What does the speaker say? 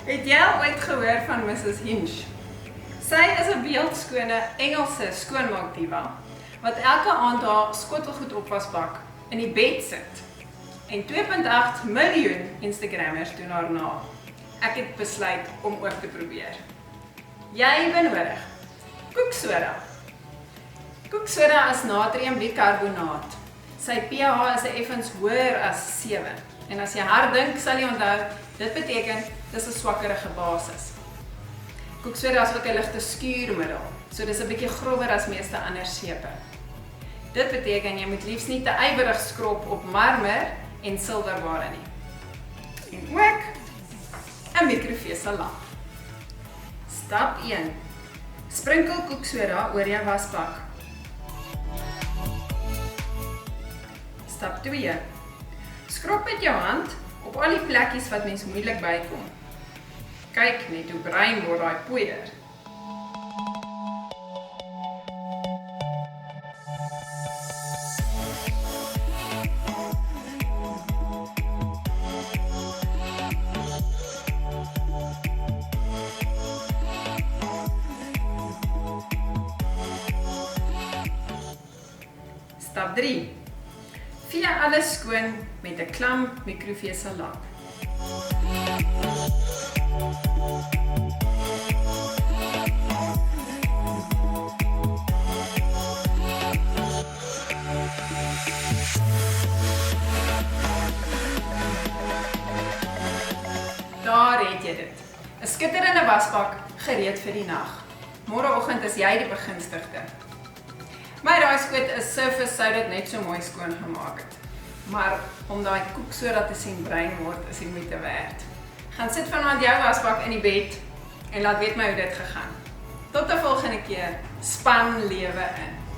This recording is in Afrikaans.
Het jy al ooit gehoor van Mrs. Hinch? Sy is 'n beeldskone Engelse skoonmaakdiva wat elke aand haar skottelgoed opwasbak in die bed sit. En 2.8 miljoen Instagrammers doen haar na. Ek het besluit om ook te probeer. Jy benodig koeksoda. Koeksoda is natriumbikarbonaat. Sy pH is effens hoër as 7. En as jy hard dink, sal jy onthou, dit beteken dis 'n swakkerige basis. Koeksoda is ook 'n ligte skuurmiddel, so dis 'n bietjie grower as meeste ander sepe. Dit beteken jy moet liefs nie te ywerig skrob op marmer en silwerware nie. En ook 'n mikrofeesellamp. Stap 1. Sprinkel koeksoda oor jou wasbak. Stap 2. Skrob met jou hand op al die plekkies wat mens moeilik bykom. Kyk net hoe bruin word daai poeier. Stap 3. Vee alles skoon met 'n klam mikrofeesellamp. Daar het jy dit. 'n Skitterende wasbak gereed vir die nag. Môreoggend is jy die begunstigde. My raaiskoot is surface sou dit net so mooi skoon gemaak het. Maar om daai koeksoda te sien bruin word is die moeite werd. Gaan sit vanaand jou wasbak in die bed en laat weet my hoe dit gegaan. Tot 'n volgende keer. Span lewe in.